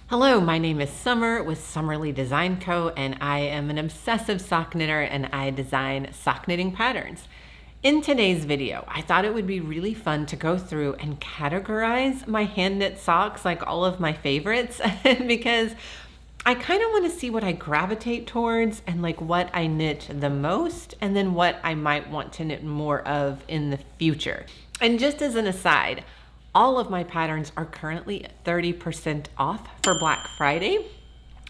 Hello, my name is Summer with Summerly Design Co. and I am an obsessive sock knitter and I design sock knitting patterns. In today's video, I thought it would be really fun to go through and categorize my hand knit socks, like all of my favorites, because I kind of want to see what I gravitate towards and like what I knit the most and then what I might want to knit more of in the future. And just as an aside, all of my patterns are currently 30% off for Black Friday.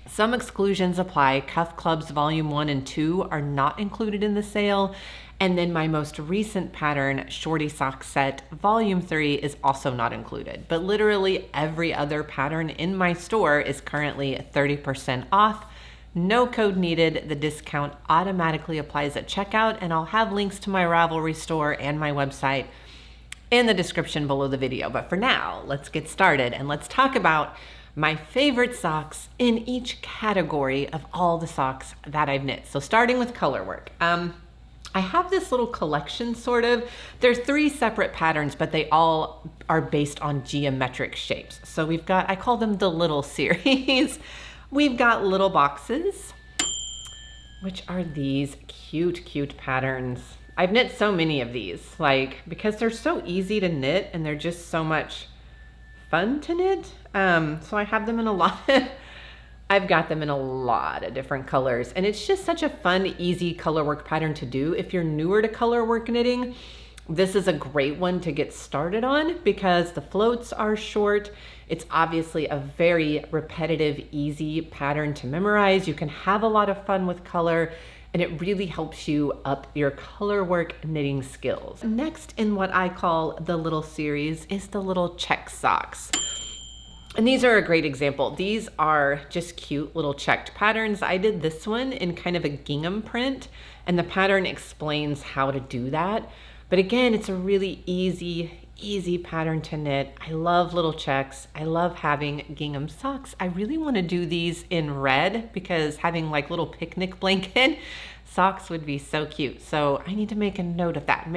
Some exclusions apply. Cuff Clubs Volume 1 and 2 are not included in the sale. And then my most recent pattern, Shorty Sock Set Volume 3, is also not included. But literally every other pattern in my store is currently 30% off. No code needed. The discount automatically applies at checkout, and I'll have links to my Ravelry store and my website in the description below the video. But for now, let's get started and let's talk about my favorite socks in each category of all the socks that I've knit. So starting with Colorwork. I have this little collection sort of. There's 3 separate patterns, but they all are based on geometric shapes. So we've got, I call them the little series. We've got little boxes, which are these cute patterns. I've knit so many of these, like, because they're so easy to knit and they're just so much fun to knit. So I have them in a lot. I've got them in a lot of different colors, and it's just such a fun, easy colorwork pattern to do. If you're newer to colorwork knitting, this is a great one to get started on because the floats are short. It's obviously a very repetitive, easy pattern to memorize. You can have a lot of fun with color, and it really helps you up your colorwork knitting skills. Next in what I call the little series is the little check socks. And these are a great example. These are just cute little checked patterns. I did this one in kind of a gingham print, and the pattern explains how to do that. But again, it's a really easy pattern to knit. I love little checks. I love having gingham socks. I really want to do these in red because having like little picnic blanket socks would be so cute. So I need to make a note of that.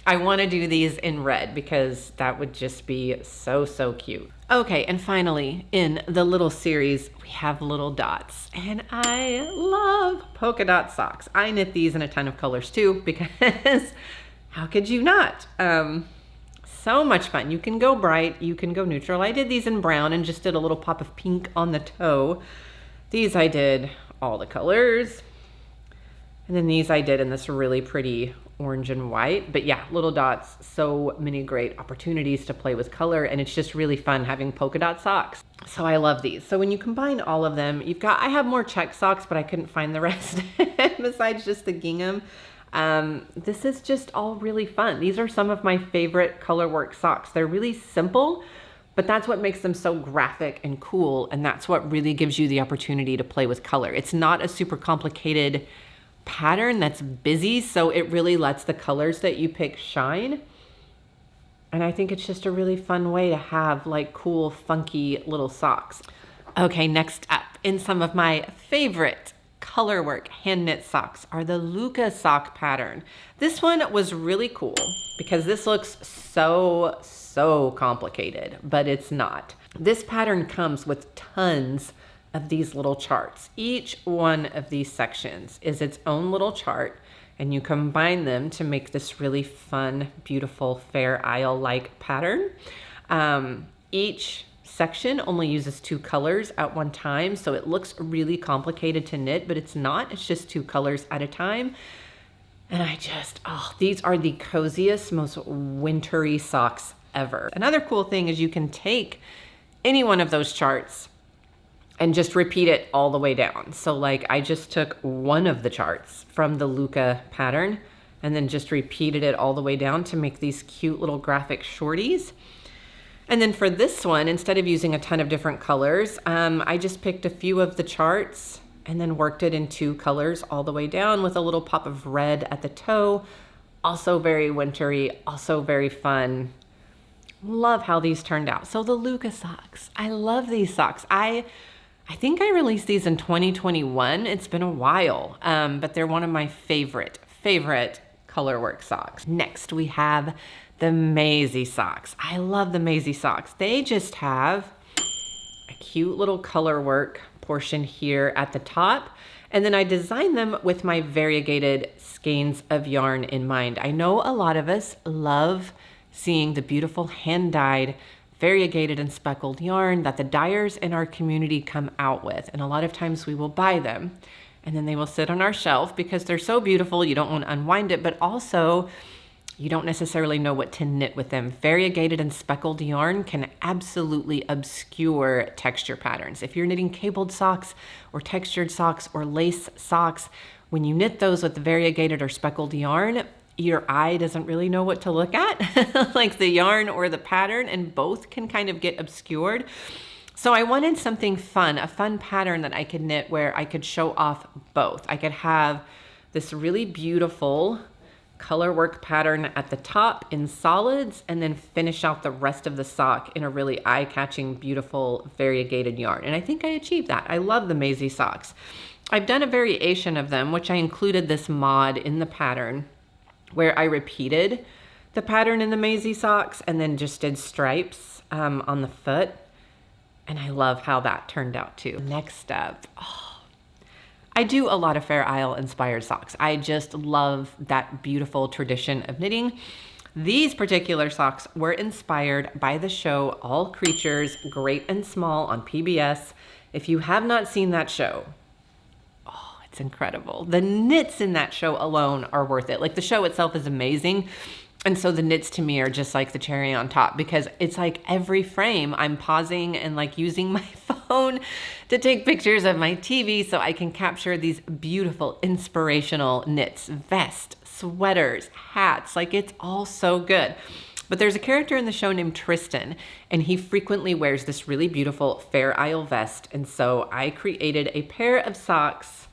I want to do these in red because that would just be so cute. Okay, and finally, in the little series, we have little dots. And I love polka dot socks. I knit these in a ton of colors too because how could you not? So much fun. You can go bright, you can go neutral. I did these in brown and just did a little pop of pink on the toe. These I did all the colors. And then these I did in this really pretty orange and white. But yeah, little dots, so many great opportunities to play with color, and it's just really fun having polka dot socks. So I love these. So when you combine all of them, I have more check socks, but I couldn't find the rest besides just the gingham. This is just all really fun. These are some of my favorite colorwork socks. They're really simple, but that's what makes them so graphic and cool, and that's what really gives you the opportunity to play with color. It's not a super complicated pattern that's busy, so it really lets the colors that you pick shine. And I think it's just a really fun way to have like cool, funky little socks. Okay, next up, in some of my favorite colorwork hand knit socks are the Luca sock pattern. This one was really cool because this looks so complicated, but it's not. This pattern comes with tons of these little charts. Each one of these sections is its own little chart, and you combine them to make this really fun, beautiful, Fair Isle-like pattern. Each section only uses 2 colors at one time, so it looks really complicated to knit, but it's not. It's just 2 colors at a time. And these are the coziest, most wintry socks ever. Another cool thing is you can take any one of those charts and just repeat it all the way down. So like I just took one of the charts from the Luca pattern and then just repeated it all the way down to make these cute little graphic shorties. And then for this one, instead of using a ton of different colors, I just picked a few of the charts and then worked it in 2 colors all the way down with a little pop of red at the toe. Also very wintry, also very fun. Love how these turned out. So the Luca socks, I love these socks. I think I released these in 2021. It's been a while, but they're one of my favorite colorwork socks. Next, we have the Maisie socks. I love the Maisie socks. They just have a cute little color work portion here at the top. And then I designed them with my variegated skeins of yarn in mind. I know a lot of us love seeing the beautiful hand-dyed, variegated and speckled yarn that the dyers in our community come out with. And a lot of times we will buy them and then they will sit on our shelf because they're so beautiful. You don't want to unwind it, but also you don't necessarily know what to knit with them. Variegated and speckled yarn can absolutely obscure texture patterns. If you're knitting cabled socks or textured socks or lace socks, when you knit those with variegated or speckled yarn, your eye doesn't really know what to look at, like the yarn or the pattern, and both can kind of get obscured. So I wanted something fun, a fun pattern that I could knit where I could show off both. I could have this really beautiful color work pattern at the top in solids and then finish out the rest of the sock in a really eye-catching, beautiful variegated yarn. And I think I achieved that. I love the Maisie socks. I've done a variation of them, which I included this mod in the pattern where I repeated the pattern in the Maisie socks and then just did stripes on the foot. And I love how that turned out too. Next up, I do a lot of Fair Isle inspired socks. I just love that beautiful tradition of knitting. These particular socks were inspired by the show All Creatures, Great and Small on PBS. If you have not seen that show, oh, it's incredible. The knits in that show alone are worth it. Like, the show itself is amazing. And so the knits to me are just like the cherry on top, because it's like every frame I'm pausing and like using my phone to take pictures of my TV so I can capture these beautiful inspirational knits, vests, sweaters, hats. Like, it's all so good. But there's a character in the show named Tristan, and he frequently wears this really beautiful Fair Isle vest. And so I created a pair of socks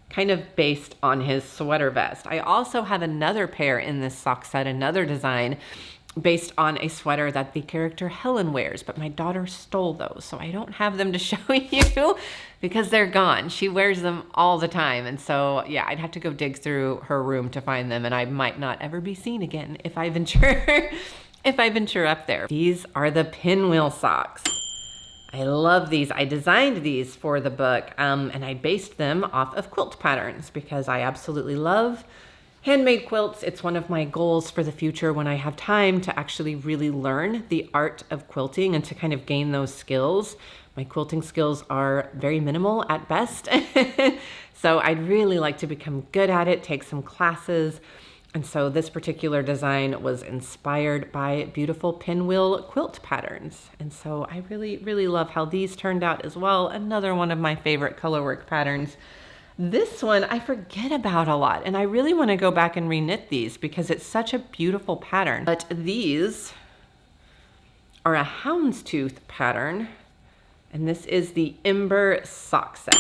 kind of based on his sweater vest. I also have another pair in this sock set, another design based on a sweater that the character Helen wears, but my daughter stole those, so I don't have them to show you because they're gone. She wears them all the time, and so yeah, I'd have to go dig through her room to find them, and I might not ever be seen again if I venture up there. These are the pinwheel socks. I love these. I designed these for the book, and I based them off of quilt patterns because I absolutely love handmade quilts. It's one of my goals for the future when I have time to actually really learn the art of quilting and to kind of gain those skills. My quilting skills are very minimal at best, so I'd really like to become good at it, take some classes. And so this particular design was inspired by beautiful pinwheel quilt patterns. And so I really, really love how these turned out as well. Another one of my favorite colorwork patterns. This one I forget about a lot, and I really want to go back and reknit these because it's such a beautiful pattern. But these are a houndstooth pattern, and this is the Ember sock set.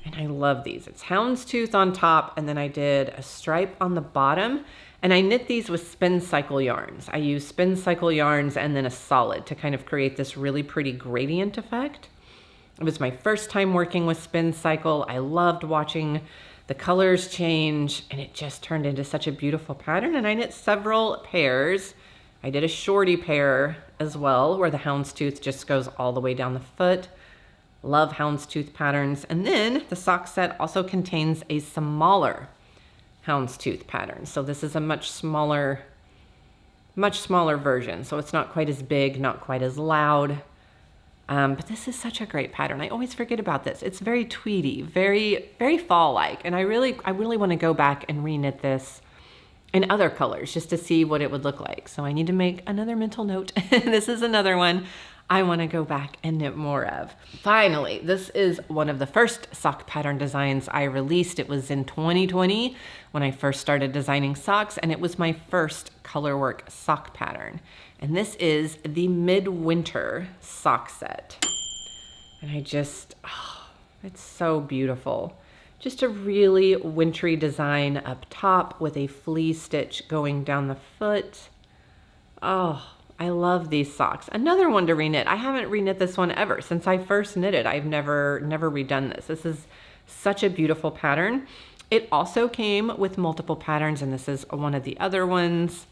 And I love these. It's houndstooth on top, and then I did a stripe on the bottom, and I knit these with spin cycle yarns. I use spin cycle yarns and then a solid to kind of create this really pretty gradient effect. It was my first time working with spin cycle. I loved watching the colors change, and it just turned into such a beautiful pattern. And I knit several pairs. I did a shorty pair as well, where the houndstooth just goes all the way down the foot. Love houndstooth patterns. And then the sock set also contains a smaller houndstooth pattern. So this is a much smaller version. So it's not quite as big, not quite as loud. But this is such a great pattern. I always forget about this. It's very tweedy, very, very fall-like. And I really want to go back and reknit this in other colors just to see what it would look like. So I need to make another mental note. This is another one I want to go back and knit more of. Finally, this is one of the first sock pattern designs I released. It was in 2020 when I first started designing socks, and it was my first colorwork sock pattern. And this is the Midwinter sock set. And it's so beautiful. Just a really wintry design up top with a flea stitch going down the foot. Oh, I love these socks. Another one to reknit. I haven't reknit this one ever. Since I first knitted, I've never redone this. This is such a beautiful pattern. It also came with multiple patterns, and this is one of the other ones.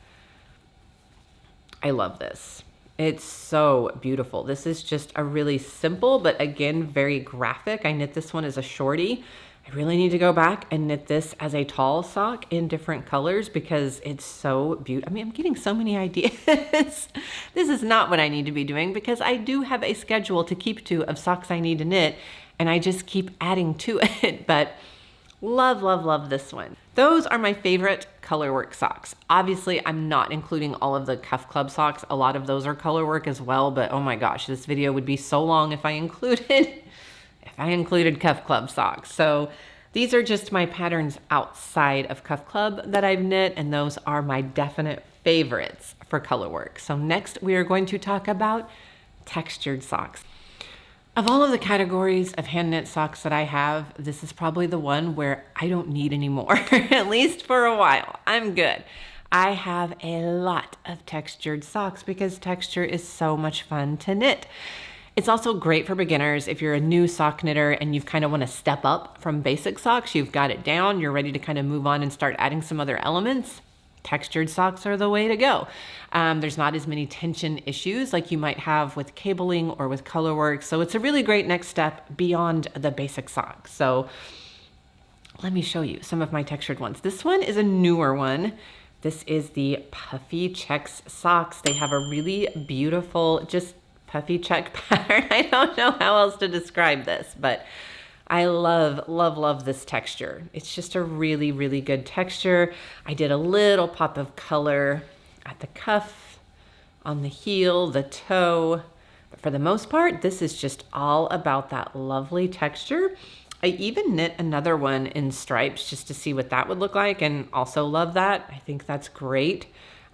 I love this. It's so beautiful. This is just a really simple, but again, very graphic. I knit this one as a shorty. I really need to go back and knit this as a tall sock in different colors because it's so beautiful. I mean, I'm getting so many ideas. This is not what I need to be doing because I do have a schedule to keep to of socks I need to knit, and I just keep adding to it. But love, love, love this one. Those are my favorite Colorwork socks. Obviously, I'm not including all of the Cuff Club socks. A lot of those are Colorwork as well, but oh my gosh, this video would be so long if I included Cuff Club socks. So these are just my patterns outside of Cuff Club that I've knit, and those are my definite favorites for Colorwork. So next we are going to talk about textured socks. Of all of the categories of hand knit socks that I have, this is probably the one where I don't need any more, at least for a while. I'm good. I have a lot of textured socks because texture is so much fun to knit. It's also great for beginners if you're a new sock knitter and you kind of want to step up from basic socks. You've got it down, you're ready to kind of move on and start adding some other elements. Textured socks are the way to go. There's not as many tension issues like you might have with cabling or with Colorwork. So it's a really great next step beyond the basic sock. So let me show you some of my textured ones. This one is a newer one. This is the Puffy Checks socks. They have a really beautiful, just puffy check pattern. I don't know how else to describe this, but I love, love, love this texture. It's just a really, really good texture. I did a little pop of color at the cuff, on the heel, the toe, but for the most part, this is just all about that lovely texture. I even knit another one in stripes just to see what that would look like, and also love that. I think that's great.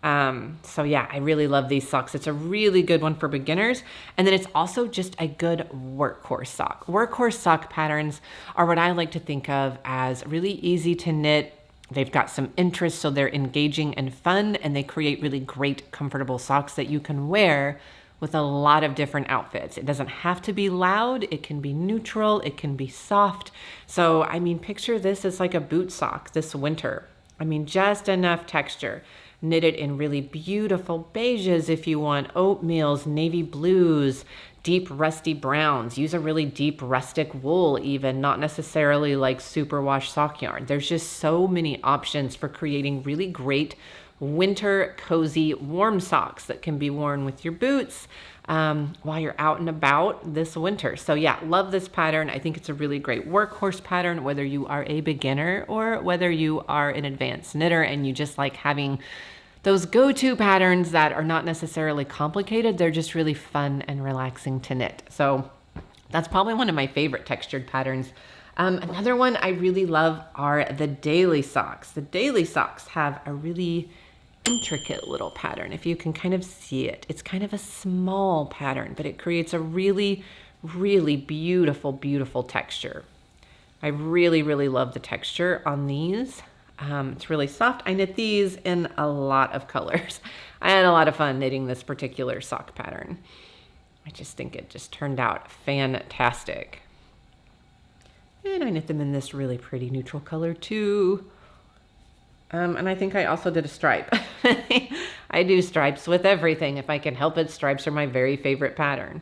So yeah, I really love these socks. It's a really good one for beginners. And then it's also just a good workhorse sock. Workhorse sock patterns are what I like to think of as really easy to knit. They've got some interest, so they're engaging and fun, and they create really great, comfortable socks that you can wear with a lot of different outfits. It doesn't have to be loud. It can be neutral. It can be soft. So, I mean, picture this as like a boot sock this winter. I mean, just enough texture. Knitted in really beautiful beiges if you want, oatmeals, navy blues, deep rusty browns. Use a really deep rustic wool even, not necessarily like superwash sock yarn. There's just so many options for creating really great winter cozy warm socks that can be worn with your boots while you're out and about this winter. So yeah, love this pattern. I think it's a really great workhorse pattern, whether you are a beginner or whether you are an advanced knitter and you just like having those go-to patterns that are not necessarily complicated. They're just really fun and relaxing to knit. So that's probably one of my favorite textured patterns. Another one I really love are the daily socks. The daily socks have a really intricate little pattern. If you can kind of see it, it's kind of a small pattern, but it creates a really, really beautiful, beautiful texture. I really, really love the texture on these. It's really soft. I knit these in a lot of colors. I had a lot of fun knitting this particular sock pattern. I just think it just turned out fantastic. And I knit them in this really pretty neutral color too. And I think I also did a stripe. I do stripes with everything. If I can help it, stripes are my very favorite pattern.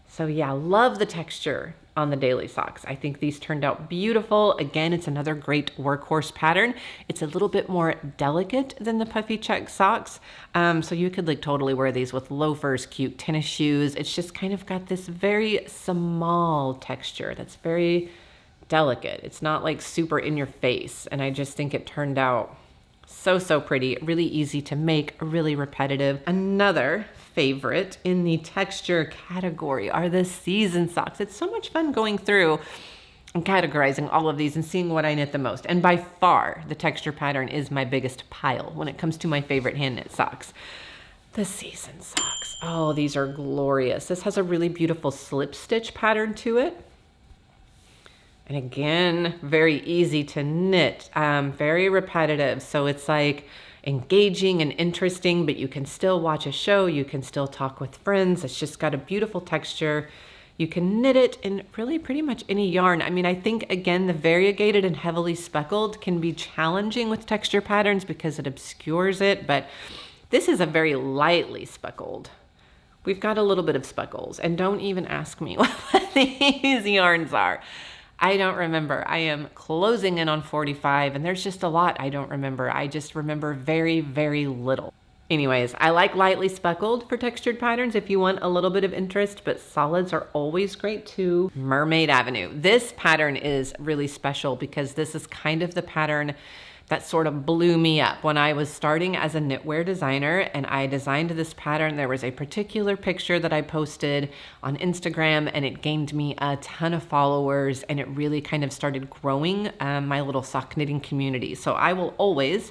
So yeah, love the texture on the daily socks. I think these turned out beautiful. Again, it's another great workhorse pattern. It's a little bit more delicate than the Puffy Check socks. So you could like totally wear these with loafers, cute tennis shoes. It's just kind of got this very small texture that's very delicate. It's not like super in your face. And I just think it turned out so, so pretty, really easy to make, really repetitive. Another favorite in the texture category are the season socks. It's so much fun going through and categorizing all of these and seeing what I knit the most. And by far, the texture pattern is my biggest pile when it comes to my favorite hand knit socks. The season socks. Oh, these are glorious. This has a really beautiful slip stitch pattern to it. And again, very easy to knit, very repetitive. So it's like engaging and interesting, but you can still watch a show. You can still talk with friends. It's just got a beautiful texture. You can knit it in really pretty much any yarn. I mean, I think, again, the variegated and heavily speckled can be challenging with texture patterns because it obscures it, but this is a very lightly speckled we've got a little bit of speckles, and don't even ask me what these yarns are. I don't remember. I am closing in on 45, and there's just a lot I don't remember. I just remember very, very little. Anyways, I like lightly speckled for textured patterns if you want a little bit of interest, but solids are always great too. Mermaid Avenue. This pattern is really special because this is kind of the pattern that sort of blew me up when I was starting as a knitwear designer, and I designed this pattern. There was a particular picture that I posted on Instagram, and it gained me a ton of followers, and it really kind of started growing my little sock knitting community. So I will always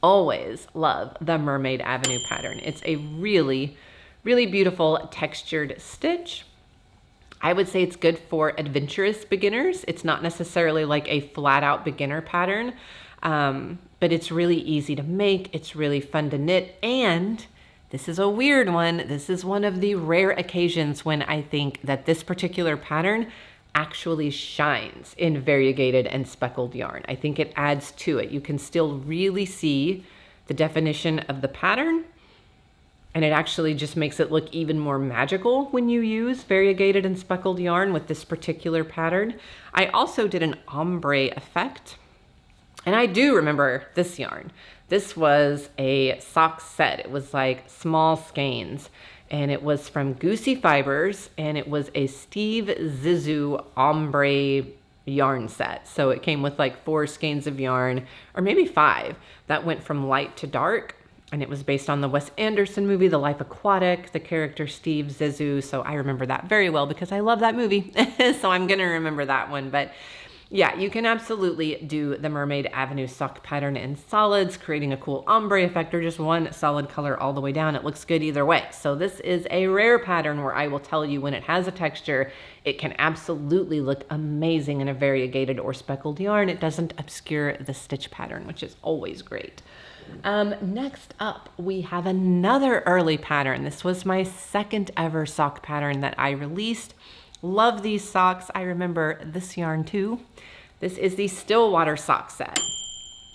love the Mermaid Avenue pattern. It's a really, really beautiful textured stitch. I would say it's good for adventurous beginners. It's not necessarily like a flat out beginner pattern, but it's really easy to make. It's really fun to knit. And this is a weird one. This is one of the rare occasions when I think that this particular pattern actually shines in variegated and speckled yarn. I think it adds to it. You can still really see the definition of the pattern, and it actually just makes it look even more magical when you use variegated and speckled yarn with this particular pattern. I also did an ombre effect, and I do remember this yarn. This was a sock set. It was like small skeins, and it was from Goosey Fibers, and it was a Steve Zissou ombre yarn set. So it came with like 4 skeins of yarn, or maybe 5, that went from light to dark. And it was based on the Wes Anderson movie, The Life Aquatic, the character Steve Zissou. So I remember that very well because I love that movie. So I'm gonna remember that one. But yeah, you can absolutely do the Mermaid Avenue sock pattern in solids, creating a cool ombre effect, or just one solid color all the way down. It looks good either way. So this is a rare pattern where I will tell you when it has a texture, it can absolutely look amazing in a variegated or speckled yarn. It doesn't obscure the stitch pattern, which is always great. Next up, we have another early pattern. This was my second ever sock pattern that I released. Love these socks. I remember this yarn too. This is the Stillwater sock set.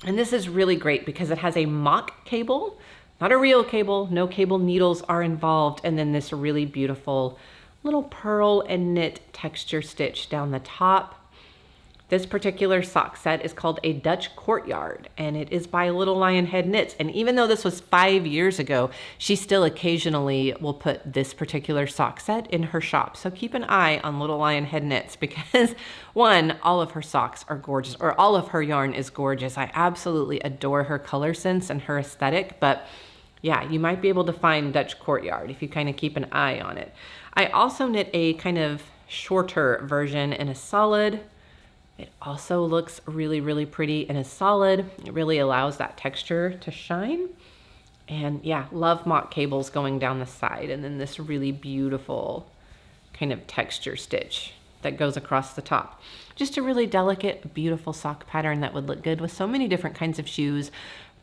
And this is really great because it has a mock cable, not a real cable, no cable needles are involved. And then this really beautiful little purl and knit texture stitch down the top. This particular sock set is called a Dutch Courtyard, and it is by Little Lion Head Knits. And even though this was 5 years ago, she still occasionally will put this particular sock set in her shop. So keep an eye on Little Lion Head Knits because one, all of her socks are gorgeous, or all of her yarn is gorgeous. I absolutely adore her color sense and her aesthetic, but yeah, you might be able to find Dutch Courtyard if you kind of keep an eye on it. I also knit a kind of shorter version in a solid. It also looks really, really pretty in a solid. It really allows that texture to shine. And yeah, love mock cables going down the side. And then this really beautiful kind of texture stitch that goes across the top. Just a really delicate, beautiful sock pattern that would look good with so many different kinds of shoes.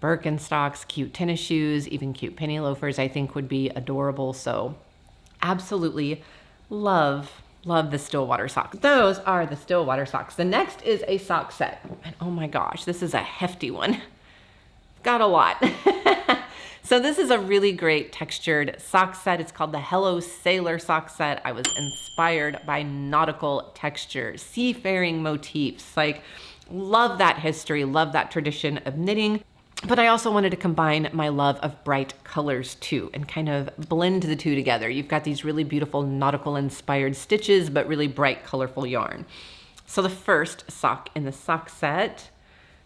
Birkenstocks, cute tennis shoes, even cute penny loafers I think would be adorable. So absolutely love the Stillwater socks. Those are the Stillwater socks. The next is a sock set. And oh my gosh, this is a hefty one. Got a lot. So this is a really great textured sock set. It's called the Hello Sailor sock set. I was inspired by nautical texture, seafaring motifs. Like, love that history, love that tradition of knitting. But I also wanted to combine my love of bright colors too and kind of blend the two together. You've got these really beautiful nautical inspired stitches, but really bright, colorful yarn. So the first sock in the sock set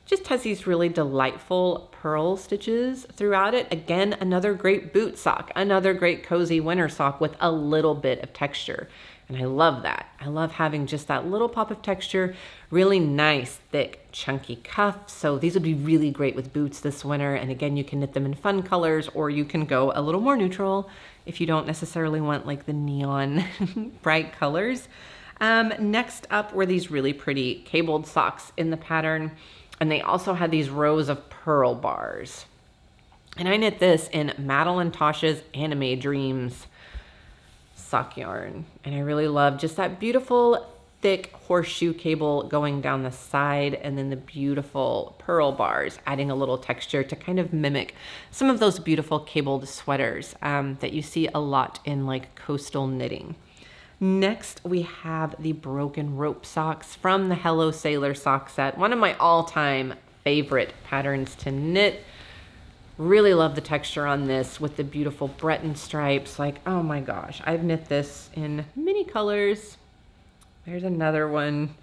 just has these really delightful purl stitches throughout it. Again, another great boot sock, another great cozy winter sock with a little bit of texture. And I love that. I love having just that little pop of texture, really nice, thick, chunky cuffs. So these would be really great with boots this winter. And again, you can knit them in fun colors, or you can go a little more neutral if you don't necessarily want like the neon bright colors. Next up were these really pretty cabled socks in the pattern. And they also had these rows of purl bars. And I knit this in Madeline Tosh's Anime Dreams sock yarn. And I really love just that beautiful thick horseshoe cable going down the side, and then the beautiful pearl bars, adding a little texture to kind of mimic some of those beautiful cabled sweaters that you see a lot in like coastal knitting. Next, we have the broken rope socks from the Hello Sailor sock set, one of my all-time favorite patterns to knit. Really love the texture on this with the beautiful Breton stripes. Like, oh my gosh, I've knit this in many colors. There's another one.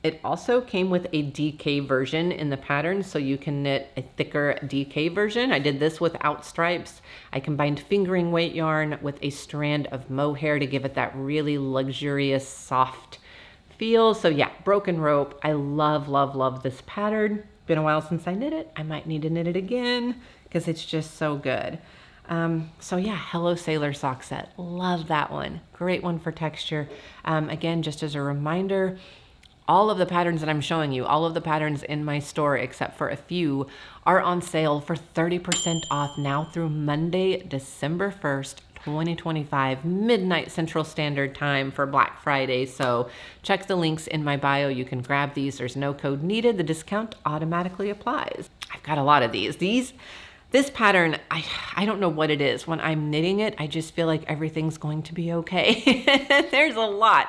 It also came with a DK version in the pattern, so you can knit a thicker DK version. I did this without stripes. I combined fingering weight yarn with a strand of mohair to give it that really luxurious, soft feel. So yeah, broken rope. I love, love, love this pattern. Been a while since I knit it. I might need to knit it again because it's just so good. So yeah, Hello Sailor sock set. Love that one. Great one for texture. Again, just as a reminder, all of the patterns that I'm showing you, all of the patterns in my store, except for a few, are on sale for 30% off now through Monday, December 1st, 2025, midnight Central Standard Time for Black Friday. So check the links in my bio. You can grab these. There's no code needed. The discount automatically applies. I've got a lot of these. This pattern, I don't know what it is. When I'm knitting it, I just feel like everything's going to be okay. There's a lot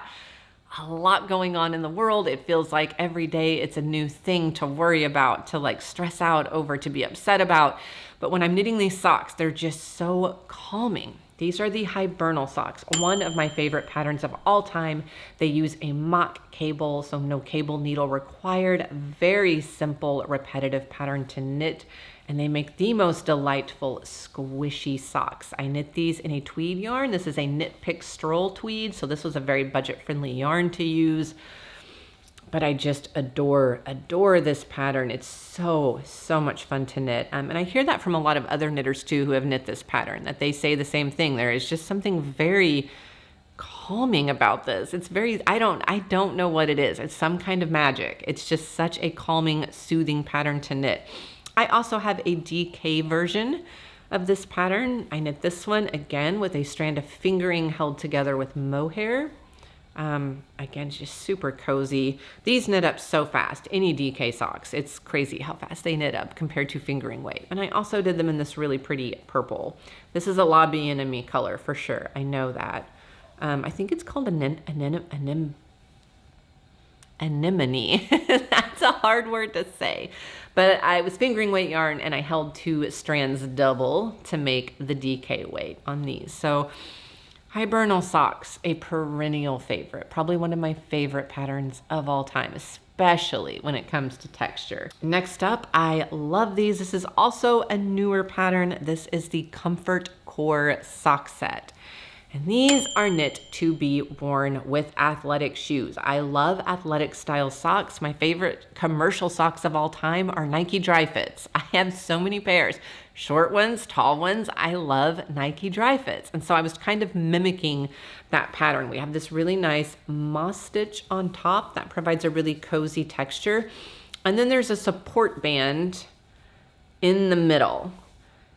going on in the world. It feels like every day it's a new thing to worry about, to like stress out over, to be upset about. But when I'm knitting these socks, they're just so calming. These are the hibernal socks, one of my favorite patterns of all time. They use a mock cable, so no cable needle required. Very simple, repetitive pattern to knit. And they make the most delightful squishy socks. I knit these in a tweed yarn. This is a Knit Pick Stroll tweed, so this was a very budget-friendly yarn to use. But I just adore this pattern. It's so much fun to knit. And I hear that from a lot of other knitters too who have knit this pattern, that they say the same thing. There is just something very calming about this. It's very, I don't know what it is. It's some kind of magic. It's just such a calming, soothing pattern to knit. I also have a DK version of this pattern. I knit this one again with a strand of fingering held together with mohair. Again, just super cozy. These knit up so fast. Any DK socks, it's crazy how fast they knit up compared to fingering weight. And I also did them in this really pretty purple. This is a Lobby Enemy color for sure. I know that. I think it's called anemone. That's a hard word to say. But I was fingering weight yarn and I held 2 strands double to make the DK weight on these. So hibernal socks, a perennial favorite, probably one of my favorite patterns of all time, especially when it comes to texture. Next up, I love these. This is also a newer pattern. This is the Comfort Core sock set. And these are knit to be worn with athletic shoes. I love athletic style socks. My favorite commercial socks of all time are Nike Dry Fits. I have so many pairs, short ones, tall ones. I love Nike Dry Fits. And so I was kind of mimicking that pattern. We have this really nice moss stitch on top that provides a really cozy texture. And then there's a support band in the middle.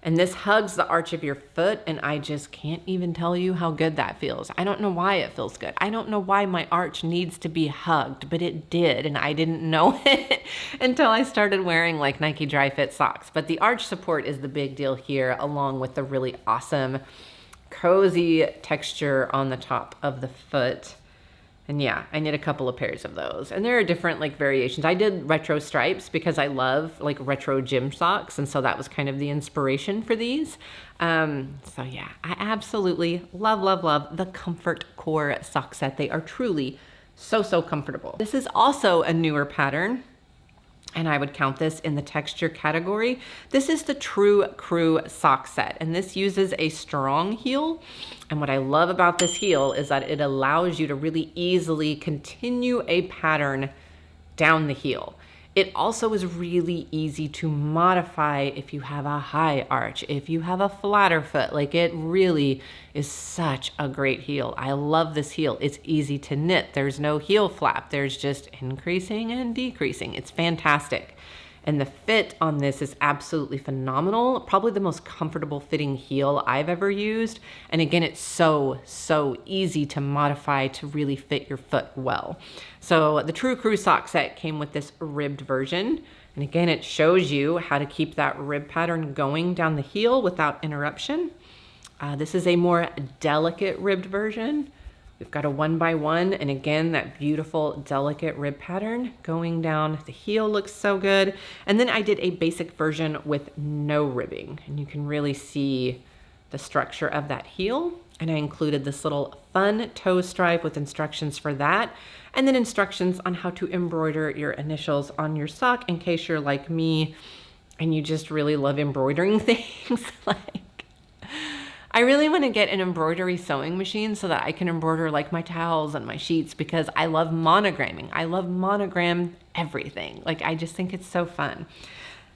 And this hugs the arch of your foot, and I just can't even tell you how good that feels. I don't know why it feels good. I don't know why my arch needs to be hugged, but it did, and I didn't know it until I started wearing like Nike Dry Fit socks. But the arch support is the big deal here, along with the really awesome, cozy texture on the top of the foot. And yeah, I knit a couple of pairs of those. And there are different like variations. I did retro stripes because I love like retro gym socks. And so that was kind of the inspiration for these. So yeah, I absolutely love, love, love the Comfort Core sock set. They are truly so comfortable. This is also a newer pattern, and I would count this in the texture category. This is the True Crew sock set, and this uses a strong heel. And what I love about this heel is that it allows you to really easily continue a pattern down the heel. It also is really easy to modify if you have a high arch, if you have a flatter foot. Like, it really is such a great heel. I love this heel. It's easy to knit. There's no heel flap. There's just increasing and decreasing. It's fantastic. And the fit on this is absolutely phenomenal. Probably the most comfortable fitting heel I've ever used. And again, it's so easy to modify to really fit your foot well. So the True Crew sock set came with this ribbed version. And again, it shows you how to keep that rib pattern going down the heel without interruption. This is a more delicate ribbed version. We've got a 1x1, and again, that beautiful, delicate rib pattern going down the heel looks so good. And then I did a basic version with no ribbing, and you can really see the structure of that heel. And I included this little fun toe stripe with instructions for that, and then instructions on how to embroider your initials on your sock in case you're like me and you just really love embroidering things. I really want to get an embroidery sewing machine so that I can embroider like my towels and my sheets, because I love monogramming. I love monogram everything. I just think it's so fun.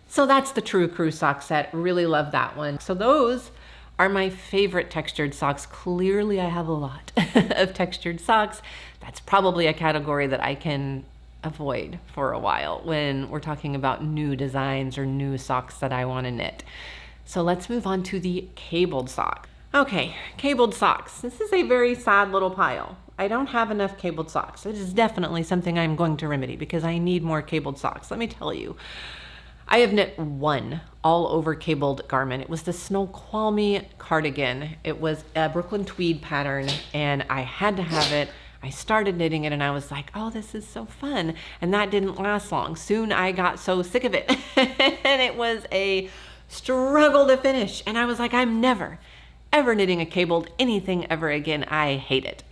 So that's the True Crew sock set. Really love that one. So those are my favorite textured socks. Clearly I have a lot of textured socks. That's probably a category that I can avoid for a while when we're talking about new designs or new socks that I want to knit. So let's move on to the cabled sock. Okay, cabled socks. This is a very sad little pile. I don't have enough cabled socks. It is definitely something I'm going to remedy because I need more cabled socks. Let me tell you, I have knit one all over cabled garment. It was the Snoqualmie cardigan. It was a Brooklyn tweed pattern and I had to have it. I started knitting it and I was like, oh, this is so fun. And that didn't last long. Soon I got so sick of it and it was a struggle to finish. And I was like, I'm never, ever knitting a cabled anything ever again. I hate it.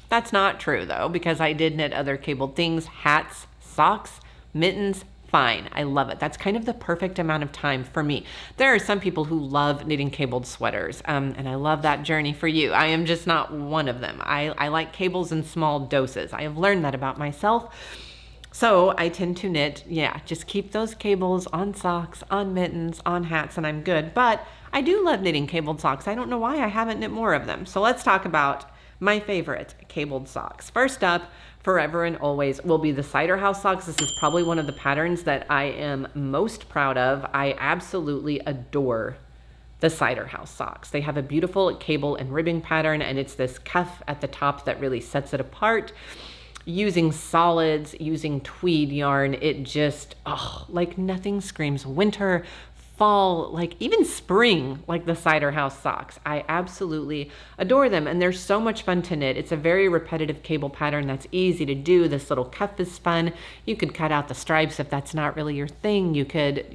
That's not true though, because I did knit other cabled things, hats, socks, mittens, fine. I love it. That's kind of the perfect amount of time for me. There are some people who love knitting cabled sweaters, and I love that journey for you. I am just not one of them. I like cables in small doses. I have learned that about myself. So I tend to knit, just keep those cables on socks, on mittens, on hats, and I'm good. But I do love knitting cabled socks. I don't know why I haven't knit more of them. So let's talk about my favorite cabled socks. First up, forever and always, will be the Cider House socks. This is probably one of the patterns that I am most proud of. I absolutely adore the Cider House socks. They have a beautiful cable and ribbing pattern, and it's this cuff at the top that really sets it apart. Using solids, using tweed yarn, it just, like nothing screams winter, fall, like even spring, like the Cider House socks. I absolutely adore them, and they're so much fun to knit. It's a very repetitive cable pattern that's easy to do. This little cuff is fun. You could cut out the stripes if that's not really your thing. You could,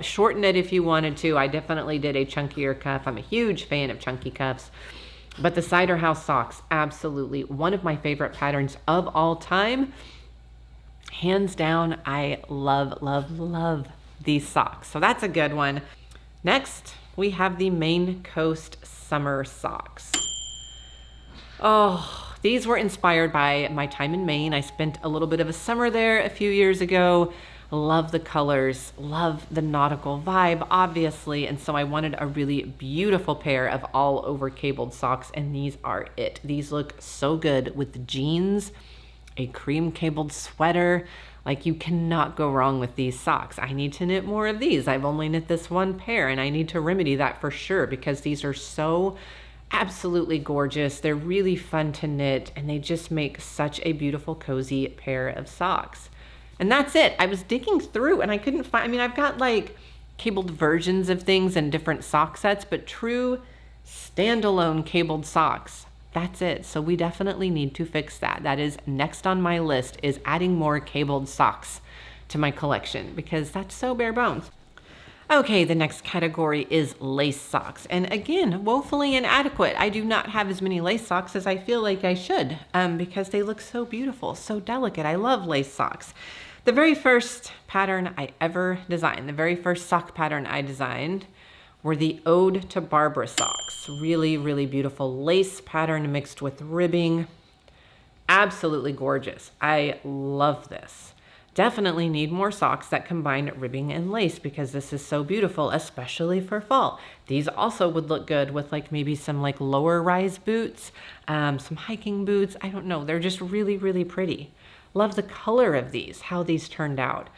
shorten it if you wanted to. I definitely did a chunkier cuff. I'm a huge fan of chunky cuffs. But the Cider House socks, absolutely one of my favorite patterns of all time. Hands down, I love, love, love these socks. So that's a good one. Next, we have the Maine Coast Summer Socks. Oh, these were inspired by my time in Maine. I spent a little bit of a summer there a few years ago. Love the colors, love the nautical vibe, obviously. And so I wanted a really beautiful pair of all over cabled socks, and these are it. These look so good with the jeans, a cream cabled sweater. Like, you cannot go wrong with these socks. I need to knit more of these. I've only knit this one pair, and I need to remedy that for sure, because these are so absolutely gorgeous. They're really fun to knit, and they just make such a beautiful, cozy pair of socks. And that's it. I was digging through and I couldn't find, I've got like cabled versions of things and different sock sets, but true standalone cabled socks, that's it. So we definitely need to fix that. That is next on my list, is adding more cabled socks to my collection, because that's so bare bones. Okay, the next category is lace socks. And again, woefully inadequate. I do not have as many lace socks as I feel like I should, because they look so beautiful, so delicate. I love lace socks. The very first pattern I ever designed, the very first sock pattern I designed, were the Ode to Barbara socks. Really, really beautiful lace pattern mixed with ribbing. Absolutely gorgeous. I love this. Definitely need more socks that combine ribbing and lace, because this is so beautiful, especially for fall. These also would look good with like maybe some like lower rise boots, some hiking boots. I don't know. They're just really, really pretty. Love the color of these, how these turned out.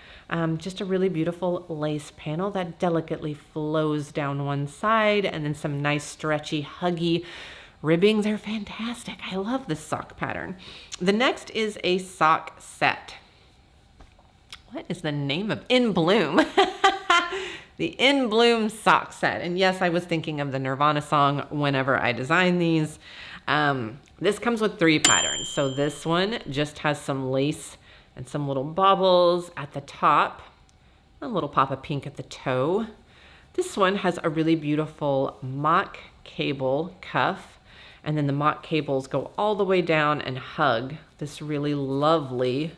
Just a really beautiful lace panel that delicately flows down one side, and then some nice stretchy, huggy ribbing. They're fantastic. I love this sock pattern. The next is a sock set. What is the name of In Bloom? The In Bloom sock set. And yes, I was thinking of the Nirvana song whenever I design these. This comes with 3 patterns. So this one just has some lace and some little baubles at the top, a little pop of pink at the toe. This one has a really beautiful mock cable cuff, and then the mock cables go all the way down and hug this really lovely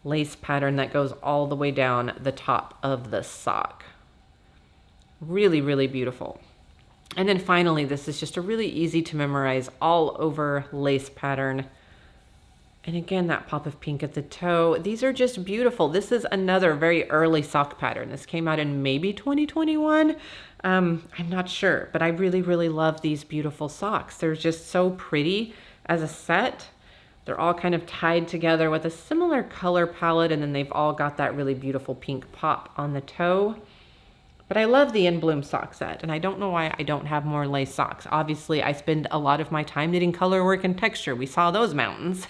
lace pattern that goes all the way down the top of the sock. Really, really beautiful. And then finally, this is just a really easy to memorize all over lace pattern. And again, that pop of pink at the toe. These are just beautiful. This is another very early sock pattern. This came out in maybe 2021. I'm not sure, but I really, really love these beautiful socks. They're just so pretty as a set. They're all kind of tied together with a similar color palette, and then they've all got that really beautiful pink pop on the toe. But I love the In Bloom sock set, and I don't know why I don't have more lace socks. Obviously, I spend a lot of my time knitting color work and texture. We saw those mountains.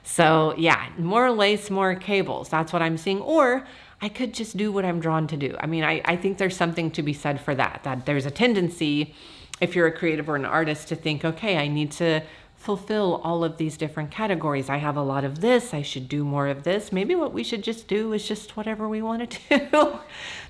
So yeah, more lace, more cables. That's what I'm seeing. Or I could just do what I'm drawn to do. I mean, I think there's something to be said for that there's a tendency, if you're a creative or an artist, to think, okay, I need to fulfill all of these different categories. I have a lot of this. I should do more of this. Maybe what we should just do is just whatever we want to do.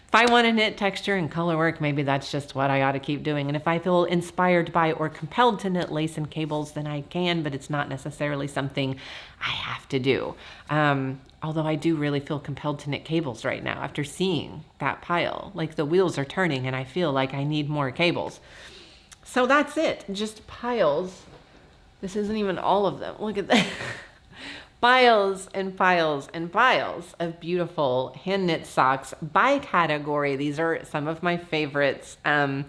If I want to knit texture and color work, maybe that's just what I ought to keep doing. And if I feel inspired by or compelled to knit lace and cables, then I can, but it's not necessarily something I have to do. Although I do really feel compelled to knit cables right now after seeing that pile. Like the wheels are turning and I feel like I need more cables. So that's it, just piles. This isn't even all of them. Look at that. Piles and piles and piles of beautiful hand knit socks by category. These are some of my favorites. Again,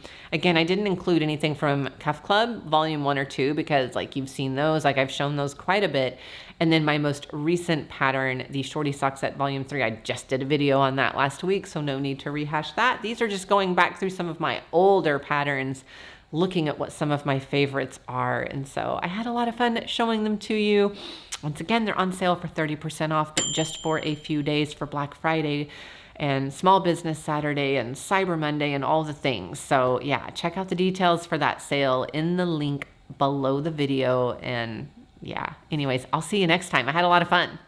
I didn't include anything from Cuff Club Volume 1 or 2 because like you've seen those, like I've shown those quite a bit. And then my most recent pattern, the Shorty Sock Set Volume 3, I just did a video on that last week, so no need to rehash that. These are just going back through some of my older patterns, looking at what some of my favorites are. And so I had a lot of fun showing them to you. Once again, they're on sale for 30% off, but just for a few days for Black Friday and Small Business Saturday and Cyber Monday and all the things. So yeah, check out the details for that sale in the link below the video. And yeah, anyways, I'll see you next time. I had a lot of fun.